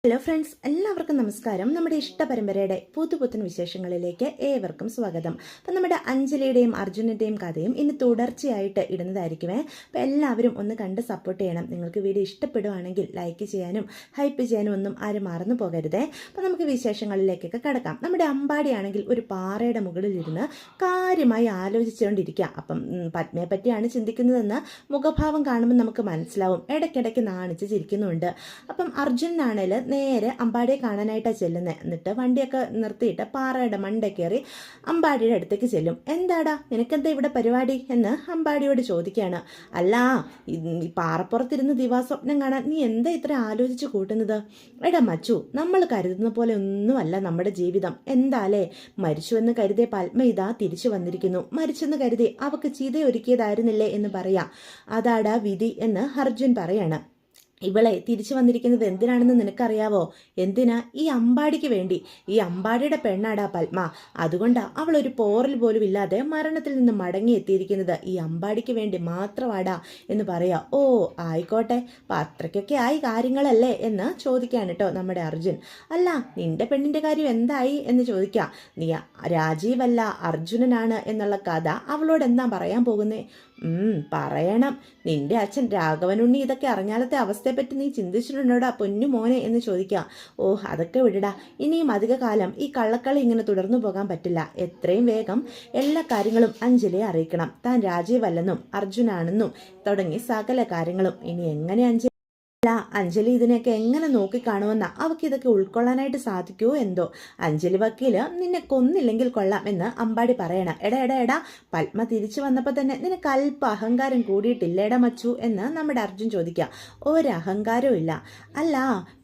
Hello friends, എല്ലാവർക്കും നമസ്കാരം. നമ്മുടെ ഇഷ്ട പരമ്പരയുടെ പുതുപുത്തൻ വിശേഷങ്ങളിലേക്ക് ഏവർക്കും സ്വാഗതം. അപ്പം നമ്മുടെ അഞ്ജലിയുടെയും അർജുനൻ്റെയും കഥയും ഇനി തുടർച്ചയായിട്ട് ഇടുന്നതായിരിക്കുമേ. അപ്പം എല്ലാവരും ഒന്ന് കണ്ട് സപ്പോർട്ട് ചെയ്യണം. നിങ്ങൾക്ക് വീഡിയോ ഇഷ്ടപ്പെടുവാണെങ്കിൽ ലൈക്ക് ചെയ്യാനും ഹൈപ്പ് ചെയ്യാനും ഒന്നും ആരും മറന്നു പോകരുതേ. അപ്പം നമുക്ക് വിശേഷങ്ങളിലേക്കൊക്കെ കടക്കാം. നമ്മുടെ അമ്പാടിയാണെങ്കിൽ ഒരു പാറയുടെ മുകളിലിരുന്ന് കാര്യമായി ആലോചിച്ചുകൊണ്ടിരിക്കുക. അപ്പം പത്മയെ പറ്റിയാണ് ചിന്തിക്കുന്നതെന്ന് മുഖഭാവം കാണുമ്പോൾ നമുക്ക് മനസ്സിലാവും. ഇടയ്ക്കിടയ്ക്ക് നാണിച്ച് ചിരിക്കുന്നുണ്ട്. അപ്പം അർജുനാണേൽ നേരെ അമ്പാടിയെ കാണാനായിട്ടാണ് ചെല്ലുന്നത്. എന്നിട്ട് വണ്ടിയൊക്കെ നിർത്തിയിട്ട് പാറയുടെ മണ്ടേ കയറി അമ്പാടിയുടെ അടുത്തേക്ക് ചെല്ലും. എന്താടാ നിനക്കെന്താ ഇവിടെ പരിപാടി എന്ന് അമ്പാടിയോട് ചോദിക്കുകയാണ്. അല്ല, ഈ പാറപ്പുറത്തിരുന്ന് ദിവാസ്വപ്നം കാണാൻ നീ എന്താ ഇത്ര ആലോചിച്ച് കൂട്ടുന്നത്? എടാ മച്ചു, നമ്മൾ കരുതുന്ന പോലെ ഒന്നുമല്ല നമ്മുടെ ജീവിതം. എന്താലേ, മരിച്ചുവെന്ന് കരുതിയ പത്മ ഇതാ തിരിച്ചു വന്നിരിക്കുന്നു. മരിച്ചെന്ന് കരുതി അവക്ക് ചീതയൊരുക്കിയതായിരുന്നില്ലേ എന്ന് പറയാം. അതാടാ വിധി എന്ന് അർജുൻ പറയാണ്. ഇവളെ തിരിച്ചു വന്നിരിക്കുന്നത് എന്തിനാണെന്ന് നിനക്കറിയാവോ? എന്തിനാ? ഈ അമ്പാടിക്ക് വേണ്ടി. ഈ അമ്പാടിയുടെ പെണ്ണാടാ പത്മ. അതുകൊണ്ടാ അവൾ ഒരു പോറൽ പോലും ഇല്ലാതെ മരണത്തിൽ നിന്ന് മടങ്ങി എത്തിയിരിക്കുന്നത് ഈ അമ്പാടിക്ക് വേണ്ടി മാത്രമാടാ എന്ന് പറയാ. ഓ ആയിക്കോട്ടെ, അത്രയ്ക്കൊക്കെ ആയി കാര്യങ്ങളല്ലേ എന്ന് ചോദിക്കാണ് കേട്ടോ നമ്മുടെ അർജുൻ. അല്ല, നിന്റെ പെണ്ണിന്റെ കാര്യം എന്തായി എന്ന് ചോദിക്കാം. നീ രാജീവല്ല അർജുനനാണ് എന്നുള്ള കഥ അവളോട് എന്താ പറയാൻ പോകുന്നേ? പറയണം. നിന്റെ അച്ഛൻ രാഘവനുണ്ണി ഇതൊക്കെ അറിഞ്ഞാലത്തെ അവസ്ഥയെപ്പറ്റി നീ ചിന്തിച്ചിട്ടുണ്ടോടാ പൊന്നു മോനെ എന്ന് ചോദിക്കാം. ഓ അതൊക്കെ വിടടാ, ഇനിയും അധിക കാലം ഈ കള്ളക്കളി ഇങ്ങനെ തുടർന്നു പോകാൻ പറ്റില്ല. എത്രയും വേഗം എല്ലാ കാര്യങ്ങളും അഞ്ജലിയെ അറിയിക്കണം. താൻ രാജീവല്ലെന്നും അർജുനാണെന്നും തുടങ്ങി സകല കാര്യങ്ങളും. ഇനി എങ്ങനെ അഞ്ജലി ഇതിനെയൊക്കെ എങ്ങനെ നോക്കിക്കാണുമെന്ന അവൾക്ക് ഇതൊക്കെ ഉൾക്കൊള്ളാനായിട്ട് സാധിക്കുമോ എന്തോ. അഞ്ജലി വക്കീല് നിന്നെ കൊന്നില്ലെങ്കിൽ കൊള്ളാം എന്ന് അമ്പാടി പറയണം. എടാ പത്മ തിരിച്ചു വന്നപ്പോൾ തന്നെ നിനക്ക് അല്പ അഹങ്കാരം കൂടിയിട്ടില്ലേടാ മച്ചു എന്ന് നമ്മുടെ അർജുൻ ചോദിക്കുക. ഒരഹങ്കാരവും ഇല്ല. അല്ല,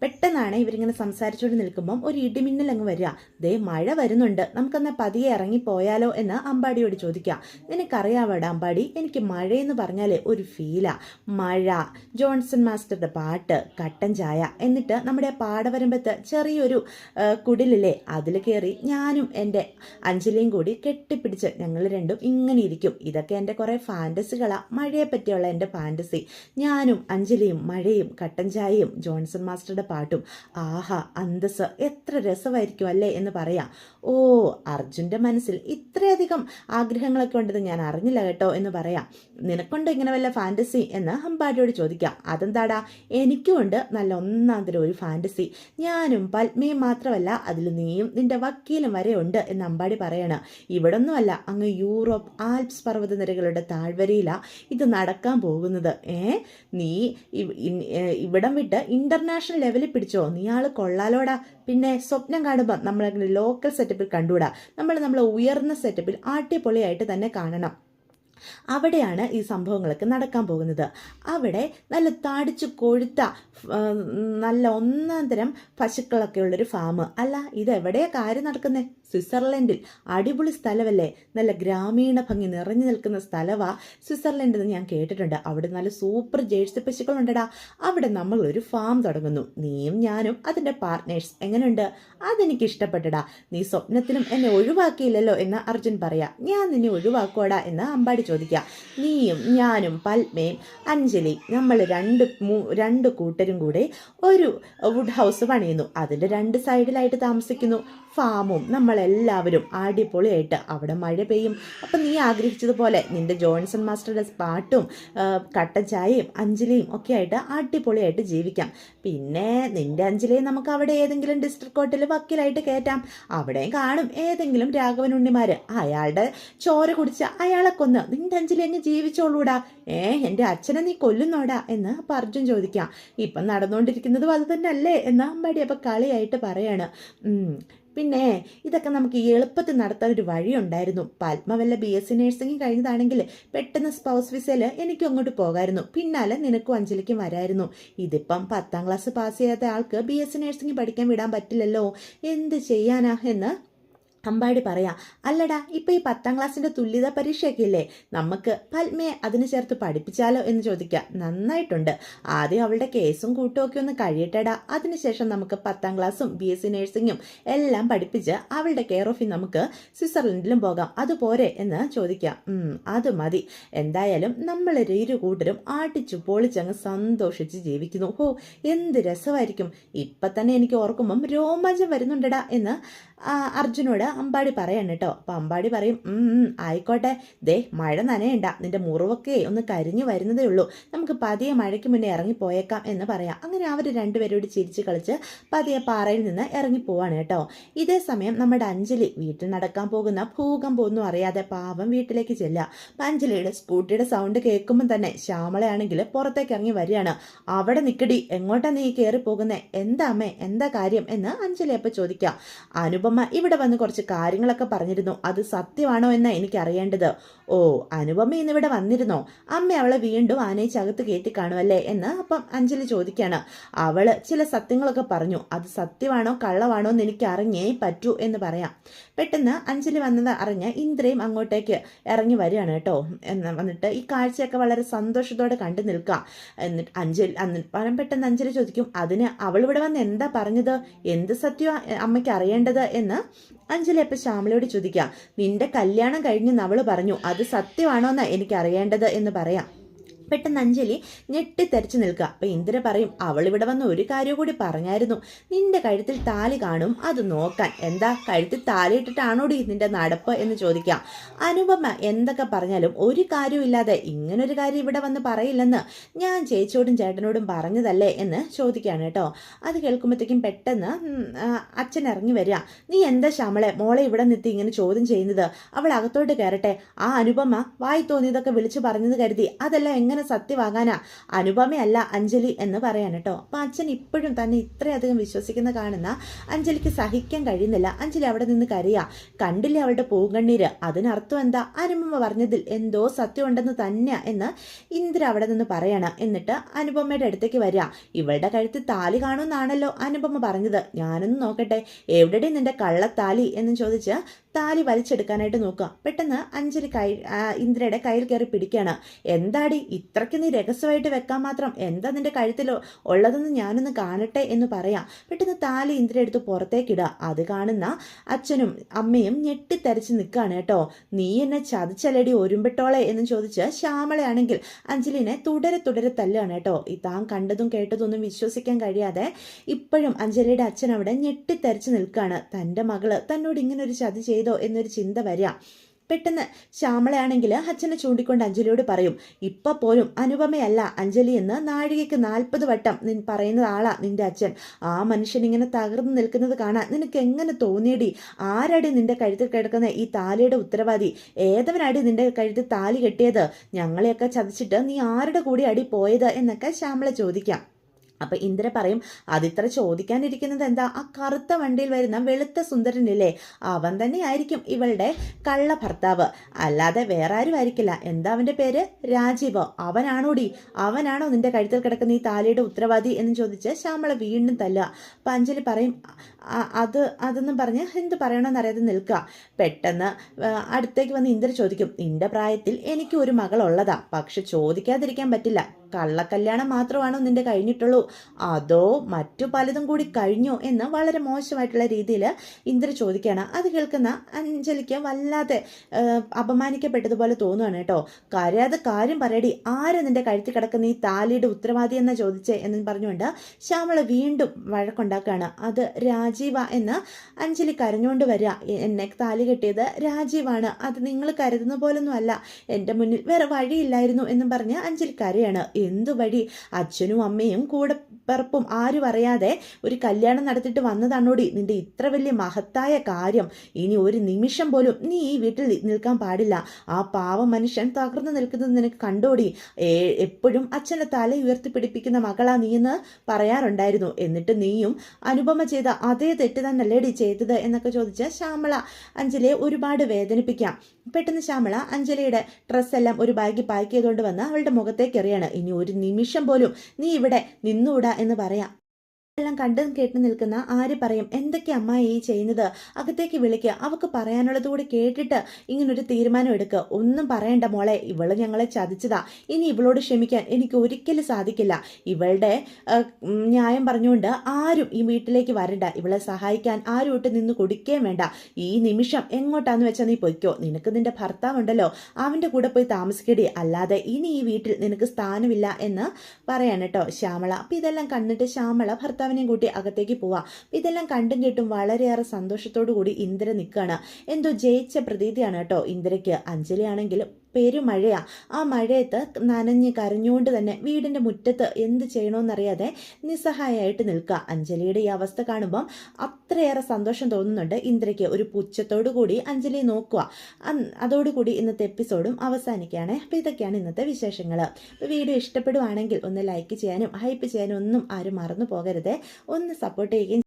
പെട്ടെന്നാണ് ഇവരിങ്ങനെ സംസാരിച്ചുകൊണ്ട് നിൽക്കുമ്പം ഒരു ഇടിമിന്നൽ അങ്ങ് വരിക. ദേ മഴ വരുന്നുണ്ട്, നമുക്കെന്നാ പതിയെ ഇറങ്ങിപ്പോയാലോ എന്ന് അമ്പാടിയോട് ചോദിക്കുക. നിനക്കറിയാവാടാ അമ്പാടി, എനിക്ക് മഴയെന്ന് പറഞ്ഞാൽ ഒരു ഫീലാ. മഴ, ജോൺസൺ മാസ്റ്ററുടെ പാട്ട്, കട്ടൻ ചായ, എന്നിട്ട് നമ്മുടെ പാടവരമ്പത്ത് ചെറിയൊരു കുടിലില്ലേ അതിൽ കയറി ഞാനും എൻ്റെ അഞ്ജലിയും കൂടി കെട്ടിപ്പിടിച്ച് ഞങ്ങൾ രണ്ടും ഇങ്ങനെ ഇരിക്കും. ഇതൊക്കെ എൻ്റെ കുറേ ഫാൻറ്റസികളാണ്, മഴയെ പറ്റിയുള്ള എൻ്റെ ഫാൻറ്റസി. ഞാനും അഞ്ജലിയും മഴയും കട്ടൻ ചായയും ജോൺസൺ മാസ്റ്ററുടെ പാട്ടും. ആഹാ അന്തസ്, എത്ര രസമായിരിക്കും അല്ലേ എന്ന് പറയാം. ഓ, അർജുൻ്റെ മനസ്സിൽ ഇത്രയധികം ആഗ്രഹങ്ങളൊക്കെ ഉണ്ടെന്ന് ഞാൻ അറിഞ്ഞില്ല കേട്ടോ എന്ന് പറയാം. നിനക്കുണ്ടോ ഇങ്ങനെ വല്ല ഫാൻറ്റസി എന്ന് അമ്പാടിയോട് ചോദിക്കാം. അതെന്താടാ? എനിക്കുമുണ്ട് നല്ല ഒന്നാന്തരം ഒരു ഫാൻറ്റസി. ഞാനും പത്മയും മാത്രമല്ല, അതിൽ നീയും നിന്റെ വക്കീലും വരെ ഉണ്ട് എന്ന് അമ്പാടി പറയണം. ഇവിടൊന്നുമല്ല, അങ്ങ് യൂറോപ്പ് ആൽപ്സ് പർവ്വതനിരകളുടെ താഴ്വരയിലാണ് ഇത് നടക്കാൻ പോകുന്നത്. നീ ഇവിടം വിട്ട് ഇന്റർനാഷണൽ ലെവലിൽ പിടിച്ചോ? നീ ആള് കൊള്ളാലോടാ. പിന്നെ സ്വപ്നം കാണുമ്പോൾ നമ്മളങ്ങനെ ലോക്കൽ സെറ്റപ്പിൽ കണ്ടുകൂടാ. നമ്മൾ ഉയർന്ന സെറ്റപ്പിൽ ആട്ടിപ്പൊളിയായിട്ട് തന്നെ കാണണം. അവിടെയാണ് ഈ സംഭവങ്ങളൊക്കെ നടക്കാൻ പോകുന്നത്. അവിടെ നല്ല താടിച്ചു കൊഴുത്ത നല്ല ഒന്നാം തരം പശുക്കളൊക്കെ ഉള്ളൊരു ഫാം. അല്ല, ഇതെവിടെയാണ് കാര്യം നടക്കുന്നത്? സ്വിറ്റ്സർലൻഡിൽ. അടിപൊളി സ്ഥലമല്ലേ, നല്ല ഗ്രാമീണ ഭംഗി നിറഞ്ഞു നിൽക്കുന്ന സ്ഥലമാണ് സ്വിറ്റ്സർലൻഡ് എന്ന് ഞാൻ കേട്ടിട്ടുണ്ട്. അവിടെ നല്ല സൂപ്പർ ജേഴ്സി പശുക്കളുണ്ടടാ. അവിടെ നമ്മൾ ഒരു ഫാം തുടങ്ങുന്നു, നീയും ഞാനും അതിൻ്റെ പാർട്ട്നേഴ്സ്. എങ്ങനെയുണ്ട്? അതെനിക്ക് ഇഷ്ടപ്പെട്ടടാ. നീ സ്വപ്നത്തിലും എന്നെ ഒഴിവാക്കിയില്ലല്ലോ എന്ന് അർജുൻ പറയാ. ഞാൻ നിന്നെ ഒഴിവാക്കോടാ എന്ന് അമ്പാടി ചോദിക്കുക. നീയും ഞാനും പത്മയും അഞ്ജലി നമ്മൾ രണ്ട് കൂട്ടരും കൂടെ ഒരു വുഡ് ഹൗസ് പണിയുന്നു. അതിൻ്റെ രണ്ട് സൈഡിലായിട്ട് താമസിക്കുന്നു. ഫാമും നമ്മളെല്ലാവരും അടിപൊളിയായിട്ട്. അവിടെ മഴ പെയ്യും. അപ്പം നീ ആഗ്രഹിച്ചതുപോലെ നിന്റെ ജോൺസൺ മാസ്റ്ററുടെ പാട്ടും കട്ടൻ ചായയും അഞ്ജലിയും ഒക്കെ ആയിട്ട് അടിപൊളിയായിട്ട് ജീവിക്കാം. പിന്നെ നിന്റെ അഞ്ജലിയെ നമുക്ക് അവിടെ ഏതെങ്കിലും ഡിസ്ട്രിക്ട് കോർട്ടിൽ വക്കീലായിട്ട് കയറ്റാം. അവിടെയും കാണും ഏതെങ്കിലും രാഘവൻ ഉണ്ണിമാർ. അയാളുടെ ചോര കുടിച്ച് അയാളെ കൊന്ന് നിന്റെ അഞ്ജലി അങ്ങ് ജീവിച്ചോളൂടാ. എൻ്റെ അച്ഛനെ നീ കൊല്ലുന്നോടാ എന്ന് അർജുൻ ചോദിക്കാം. ഇപ്പം നടന്നുകൊണ്ടിരിക്കുന്നതും അത് തന്നെ അല്ലേ എന്ന് അമ്പാടി അപ്പം കളിയായിട്ട് പറയാണ്. പിന്നെ ഇതൊക്കെ നമുക്ക് എളുപ്പത്തിൽ നടത്താൻ ഒരു വഴിയുണ്ടായിരുന്നു. പത്മ വല്ല BSc നഴ്സിംഗ് കഴിഞ്ഞതാണെങ്കിൽ പെട്ടെന്ന് സ്പൗസ് വിസയിൽ എനിക്കും അങ്ങോട്ട് പോകായിരുന്നു. പിന്നാലെ നിനക്കും അഞ്ജലിക്കും വരായിരുന്നു. ഇതിപ്പം 10ാം ക്ലാസ് പാസ് ചെയ്യാത്ത ആൾക്ക് BSc നഴ്സിംഗ് പഠിക്കാൻ വിടാൻ പറ്റില്ലല്ലോ. എന്ത് ചെയ്യാനാ എന്ന് അമ്പാടി പറയാ, അല്ലടാ ഇപ്പൊ ഈ 10ാം ക്ലാസ്സിന്റെ തുല്യതാ പരീക്ഷയൊക്കെ ഇല്ലേ, നമുക്ക് പത്മയെ അതിന് ചേർത്ത് പഠിപ്പിച്ചാലോ എന്ന് ചോദിക്കാം. നന്നായിട്ടുണ്ട്, ആദ്യം അവളുടെ കേസും കൂട്ടും ഒക്കെ ഒന്ന് കഴിയട്ടെടാ, അതിനുശേഷം നമുക്ക് 10ാം ക്ലാസ്സും BSc നഴ്സിംഗും എല്ലാം പഠിപ്പിച്ച് അവളുടെ കെയർ ഓഫിൽ നമുക്ക് സ്വിറ്റ്സർലൻഡിലും പോകാം, അതുപോരെ എന്ന് ചോദിക്കാം. അത് മതി, എന്തായാലും നമ്മൾ ഇരു കൂട്ടരും ആട്ടിച്ചു പൊളിച്ചങ്ങ് സന്തോഷിച്ച് ജീവിക്കുന്നു. എന്ത് രസമായിരിക്കും, ഇപ്പൊ തന്നെ എനിക്ക് ഓർക്കുമ്പം രോമാഞ്ചം വരുന്നുണ്ടടാ എന്ന് അർജുനോട് അമ്പാടി പറയാണ് കേട്ടോ. അപ്പൊ അമ്പാടി പറയും, ആയിക്കോട്ടെ, ദേ മഴ നനയണ്ട, നിന്റെ മുറിവൊക്കെ ഒന്ന് കരിഞ്ഞു വരുന്നതേ ഉള്ളൂ, നമുക്ക് പതിയെ മഴയ്ക്ക് മുന്നേ ഇറങ്ങിപ്പോയേക്കാം എന്ന് പറയാം. അങ്ങനെ അവർ രണ്ടുപേരോട് ചിരിച്ച് കളിച്ച് പതിയെ പാറയിൽ നിന്ന് ഇറങ്ങിപ്പോവാണ് കേട്ടോ. ഇതേ സമയം നമ്മുടെ അഞ്ജലി വീട്ടിൽ നടക്കാൻ പോകുന്ന ഭൂകമ്പം ഒന്നും അറിയാതെ പാവം വീട്ടിലേക്ക് ചെല്ലുക. അപ്പം അഞ്ജലിയുടെ സ്കൂട്ടിയുടെ സൗണ്ട് കേൾക്കുമ്പോൾ തന്നെ ശ്യാമളയാണെങ്കിൽ പുറത്തേക്ക് ഇറങ്ങി വരികയാണ്. അവിടെ നിൽക്കടി, എങ്ങോട്ടാ നീ കയറി പോകുന്നേ, എന്താ അമ്മേ, എന്താ കാര്യം എന്ന് അഞ്ജലി അപ്പം ചോദിക്കാം. അനുപമ ഇവിടെ വന്ന് കുറച്ച് കാര്യങ്ങളൊക്കെ പറഞ്ഞിരുന്നു, അത് സത്യമാണോ എന്നാ എനിക്ക് അറിയേണ്ടത്. ഓ, അനുപമ ഇന്നിവിടെ വന്നിരുന്നോ, അമ്മ അവളെ വീണ്ടും ആനയിച്ചകത്ത് കയറ്റി കാണുമല്ലേ എന്ന് അപ്പം അഞ്ജലി ചോദിക്കാണ്. അവള് ചില സത്യങ്ങളൊക്കെ പറഞ്ഞു, അത് സത്യമാണോ കള്ളമാണോ എന്ന് എനിക്ക് അറിഞ്ഞേ പറ്റൂ എന്ന് പറയാം. പെട്ടെന്ന് അഞ്ജലി വന്നത് അറിഞ്ഞ ഇന്ദ്രയും അങ്ങോട്ടേക്ക് ഇറങ്ങി വരികയാണ് കേട്ടോ. വന്നിട്ട് ഈ കാഴ്ചയൊക്കെ വളരെ സന്തോഷത്തോടെ കണ്ടു നിൽക്കാം. എന്നിട്ട് പെട്ടെന്ന് അഞ്ജലി ചോദിക്കും, അതിന് അവളിവിടെ വന്ന് എന്താ പറഞ്ഞത്, എന്ത് സത്യം അമ്മയ്ക്ക് അറിയേണ്ടത് എന്ന് അഞ്ജലി അപ്പൊ ശ്യാമളയോട് ചോദിക്കാം. നിന്റെ കല്യാണം കഴിഞ്ഞെന്ന് അവള് പറഞ്ഞു, അത് സത്യമാണോ എന്ന് എനിക്ക് അറിയേണ്ടത് എന്ന് പറയാം. പെട്ടെന്ന് അഞ്ജലി ഞെട്ടിത്തെറിച്ച് നിൽക്കുക. അപ്പൊ ഇന്ദിര പറയും, അവളിവിടെ വന്ന് ഒരു കാര്യം കൂടി പറഞ്ഞായിരുന്നു, നിന്റെ കഴുത്തിൽ താലി കാണും, അത് നോക്കാൻ. എന്താ, കഴുത്തിൽ താലി ഇട്ടിട്ടാണോടി നിന്റെ നടപ്പ് എന്ന് ചോദിക്കാം. അനുപമ എന്തൊക്കെ പറഞ്ഞാലും ഒരു കാര്യമില്ലാതെ ഇങ്ങനൊരു കാര്യം ഇവിടെ വന്ന് പറയില്ലെന്ന് ഞാൻ ചേച്ചിയോടും ചേട്ടനോടും പറഞ്ഞതല്ലേ എന്ന് ചോദിക്കുകയാണ് കേട്ടോ. അത് കേൾക്കുമ്പോഴത്തേക്കും പെട്ടെന്ന് അച്ഛൻ ഇറങ്ങി വരിക. നീ എന്താ ശ്യാമളെ മോളെ ഇവിടെ നിർത്തി ഇങ്ങനെ ചോദ്യം ചെയ്യുന്നത്, അവൾ അകത്തോട്ട് കയറട്ടെ, ആ അനുപമ വായി തോന്നിയതൊക്കെ വിളിച്ചു പറഞ്ഞത് കരുതി അതെല്ലാം എങ്ങനെ സത്യമാകാനാ, അനുപമയല്ല അഞ്ജലി എന്ന് പറയാൻ കേട്ടോ. അപ്പൊ അച്ഛൻ ഇപ്പോഴും തന്നെ ഇത്രയധികം വിശ്വസിക്കുന്ന കാണുന്ന അഞ്ജലിക്ക് സഹിക്കാൻ കഴിയുന്നില്ല. അഞ്ജലി അവിടെ നിന്ന് കരയാ. കണ്ടില്ലേ അവളുടെ പൂങ്കണ്ണീര്, അതിനർത്ഥം എന്താ, അനുപമ പറഞ്ഞതിൽ എന്തോ സത്യമുണ്ടെന്ന് തന്നെ എന്ന് ഇന്ദ്ര അവിടെ നിന്ന് പറയാണ്. എന്നിട്ട് അനുപമയുടെ അടുത്തേക്ക് വരിക. ഇവളുടെ കഴുത്തിൽ താലി കാണുമെന്നാണല്ലോ അനുപമ പറഞ്ഞത്, ഞാനൊന്ന് നോക്കട്ടെ, എവിടെ നിന്റെ കള്ളത്താലി എന്ന് ചോദിച്ച് താലി വലിച്ചെടുക്കാനായിട്ട് നോക്കുക. പെട്ടെന്ന് അഞ്ജലി ഇന്ദ്രയുടെ കയ്യിൽ കയറി പിടിക്കുകയാണ്. എന്താടി ഇത്രയ്ക്ക് നീ രഹസ്യമായിട്ട് വെക്കാൻ മാത്രം എന്താ നിന്റെ കഴുത്തിൽ ഉള്ളതെന്ന് ഞാനൊന്ന് കാണട്ടെ എന്ന് പറയാം. പെട്ടെന്ന് താലി ഇന്ദ്ര എടുത്ത് പുറത്തേക്കിടുക. അത് കാണുന്ന അച്ഛനും അമ്മയും ഞെട്ടിത്തരിച്ച് നിൽക്കുകയാണ് കേട്ടോ. നീ എന്നെ ചതിച്ചല്ലടി ഒരുമ്പെട്ടോളെ എന്ന് ചോദിച്ച് ശ്യാമളയാണെങ്കിൽ അഞ്ജലിനെ തുടരെ തല്ലുകയാണ് കേട്ടോ. ഈ താൻ കണ്ടതും കേട്ടതും ഒന്നും വിശ്വസിക്കാൻ കഴിയാതെ ഇപ്പോഴും അഞ്ജലിയുടെ അച്ഛൻ അവിടെ ഞെട്ടിത്തരിച്ച് നിൽക്കുകയാണ്. തൻ്റെ മകള് തന്നോട് ഇങ്ങനെ ഒരു ചതി ചെയ്തോ എന്നൊരു ചിന്ത വരിക. പെട്ടെന്ന് ശ്യാമളയാണെങ്കിൽ അച്ഛനെ ചൂണ്ടിക്കൊണ്ട് അഞ്ജലിയോട് പറയും, ഇപ്പൊ പോലും അനുപമയല്ല അഞ്ജലി എന്ന് നാഴികയ്ക്ക് 40 വട്ടം പറയുന്ന ആളാ നിന്റെ അച്ഛൻ. ആ മനുഷ്യൻ ഇങ്ങനെ തകർന്നു നിൽക്കുന്നത് കാണാൻ നിനക്ക് എങ്ങനെ തോന്നിയടി? ആരടി നിന്റെ കഴുത്തിൽ കിടക്കുന്ന ഈ താലിയുടെ ഉത്തരവാദി? ഏതവനടി നിന്റെ കഴുത്തിൽ താലി കെട്ടിയത്? ഞങ്ങളെയൊക്കെ ചതിച്ചിട്ട് നീ ആരുടെ കൂടി അടി പോയത് എന്നൊക്കെ ശ്യാമള ചോദിക്കാം. അപ്പൊ ഇന്ദ്ര പറയും, അതിത്ര ചോദിക്കാനിരിക്കുന്നത് എന്താ, ആ കറുത്ത വണ്ടിയിൽ വരുന്ന വെളുത്ത സുന്ദരനില്ലേ, അവൻ തന്നെ ആയിരിക്കും ഇവളുടെ കള്ള ഭർത്താവ്, അല്ലാതെ വേറെ ആരും ആയിരിക്കില്ല. എന്താ അവന്റെ പേര്, രാജീവോ? അവനാണോ നിന്റെ കഴുത്തിൽ കിടക്കുന്ന ഈ താലിയുടെ ഉത്തരവാദി എന്ന് ചോദിച്ച് ശ്യാമള വീണ്ടും തല്ലുക. അപ്പൊ അഞ്ജലി പറയും, അതൊന്നും പറഞ്ഞ് എന്ത് പറയണമെന്നറിയാതെ നിൽക്കുക. പെട്ടെന്ന് അടുത്തേക്ക് വന്ന് ഇന്ദ്ര ചോദിക്കും, നിന്റെ പ്രായത്തിൽ എനിക്ക് ഒരു മകൾ ഉള്ളതാ, പക്ഷെ ചോദിക്കാതിരിക്കാൻ പറ്റില്ല, കള്ളക്കല്യാണം മാത്രമാണോ നിന്റെ കഴിഞ്ഞിട്ടുള്ളൂ, അതോ മറ്റു പലതും കൂടി കഴിഞ്ഞോ എന്ന് വളരെ മോശമായിട്ടുള്ള രീതിയിൽ ഇന്ദ്ര ചോദിക്കുകയാണ്. അത് കേൾക്കുന്ന അഞ്ജലിക്ക് വല്ലാതെ അപമാനിക്കപ്പെട്ടതുപോലെ തോന്നുകയാണ് കേട്ടോ. കരയാതെ കാര്യം പറയടി, ആരാ നിന്റെ കഴുത്തിൽ കിടക്കുന്ന ഈ താലിയുടെ ഉത്തരവാദി എന്നാ ചോദിച്ചേ എന്ന് പറഞ്ഞുകൊണ്ട് ശ്യാമള വീണ്ടും വഴക്കുണ്ടാക്കുകയാണ്. അത് രാജീവ എന്ന് അഞ്ജലി കരഞ്ഞുകൊണ്ട് വരിക. എന്നെ താലി കെട്ടിയത് രാജീവാണ്, അത് നിങ്ങൾ കരുതുന്ന പോലൊന്നും അല്ല, എൻ്റെ മുന്നിൽ വേറെ വഴിയില്ലായിരുന്നു എന്നും പറഞ്ഞ് അഞ്ജലി കരയാണ്. എന്തു വഴി? അച്ഛനും അമ്മയും കൂടെ പിറപ്പും ആരും അറിയാതെ ഒരു കല്യാണം നടത്തിയിട്ട് വന്നതാണോടി നിന്റെ ഇത്ര വലിയ മഹത്തായ കാര്യം. ഇനി ഒരു നിമിഷം പോലും നീ ഈ വീട്ടിൽ നിൽക്കാൻ പാടില്ല. ആ പാവം മനുഷ്യൻ തകർന്നു നിൽക്കുന്നത് നിനക്ക് കണ്ടോടി. എപ്പോഴും അച്ഛൻ്റെ തല ഉയർത്തിപ്പിടിപ്പിക്കുന്ന മകളാ നീയെന്ന് പറയാറുണ്ടായിരുന്നു. എന്നിട്ട് നീയും അനുപമ ചെയ്ത അതേ തെറ്റ് തന്നെല്ലേടി ചെയ്തത് എന്നൊക്കെ ചോദിച്ച് ശ്യാമള അഞ്ജലിയെ ഒരുപാട് വേദനിപ്പിക്കാം. പെട്ടെന്ന് ശ്യാമള അഞ്ജലിയുടെ ഡ്രസ്സെല്ലാം ഒരു ബാഗിൽ പാക്ക് ചെയ്തുകൊണ്ട് വന്ന് അവളുടെ മുഖത്തേക്ക് എറിയാണ്. ഇനി ഒരു നിമിഷം പോലും നീ ഇവിടെ നിന്നുകൂടാ എന്ന് പറയാം. എല്ലാം കണ്ടും കേട്ട് നിൽക്കുന്ന ആര് പറയും, എന്തൊക്കെ അമ്മായി ഈ ചെയ്യുന്നത്, അകത്തേക്ക് വിളിക്കുക, അവൾക്ക് പറയാനുള്ളത് കൂടി കേട്ടിട്ട് ഇങ്ങനൊരു തീരുമാനം എടുക്കുക. ഒന്നും പറയണ്ട മോളെ, ഇവള് ഞങ്ങളെ ചതിച്ചതാ, ഇനി ഇവളോട് ക്ഷമിക്കാൻ എനിക്ക് ഒരിക്കലും സാധിക്കില്ല. ഇവളുടെ ന്യായം പറഞ്ഞുകൊണ്ട് ആരും ഈ വീട്ടിലേക്ക് വരണ്ട, ഇവളെ സഹായിക്കാൻ ആരും ഇട്ട് നിന്ന് കൊടുക്കുകയും വേണ്ട. ഈ നിമിഷം എങ്ങോട്ടാന്ന് വെച്ചാൽ നീ പൊയ്ക്കോ, നിനക്ക് നിന്റെ ഭർത്താവുണ്ടല്ലോ, അവൻ്റെ കൂടെ പോയി താമസിക്കടി, അല്ലാതെ ഇനി ഈ വീട്ടിൽ നിനക്ക് സ്ഥാനമില്ല എന്ന് പറയാണ് കേട്ടോ ശ്യാമള. അപ്പം ഇതെല്ലാം കണ്ടിട്ട് ശ്യാമള ഭർത്താവിനെയും കൂട്ടി അകത്തേക്ക് പോവാം. ഇതെല്ലാം കണ്ടും കേട്ടും വളരെയേറെ സന്തോഷത്തോടു കൂടി ഇന്ദ്ര നിൽക്കുകയാണ്. എന്തോ ജയിച്ച പ്രതീതിയാണ് കേട്ടോ ഇന്ദ്രയ്ക്ക്. അഞ്ജലി ആണെങ്കിലും പെരുമഴയാ. ആ മഴയത്ത് നനഞ്ഞ് കരഞ്ഞുകൊണ്ട് തന്നെ വീടിൻ്റെ മുറ്റത്ത് എന്ത് ചെയ്യണമെന്നറിയാതെ നിസ്സഹായമായിട്ട് നിൽക്കുക. അഞ്ജലിയുടെ ഈ അവസ്ഥ കാണുമ്പം അത്രയേറെ സന്തോഷം തോന്നുന്നുണ്ട് ഇന്ദ്രയ്ക്ക്. ഒരു പുച്ഛത്തോടു കൂടി അഞ്ജലി നോക്കുക. അതോടുകൂടി ഇന്നത്തെ എപ്പിസോഡും അവസാനിക്കുകയാണ്. അപ്പോൾ ഇതൊക്കെയാണ് ഇന്നത്തെ വിശേഷങ്ങൾ. അപ്പോൾ വീഡിയോ ഇഷ്ടപ്പെടുവാണെങ്കിൽ ഒന്ന് ലൈക്ക് ചെയ്യാനും ഹൈപ്പ് ചെയ്യാനും ഒന്നും ആരും മറന്നു പോകരുത്. ഒന്ന് സപ്പോർട്ട് ചെയ്യുകയും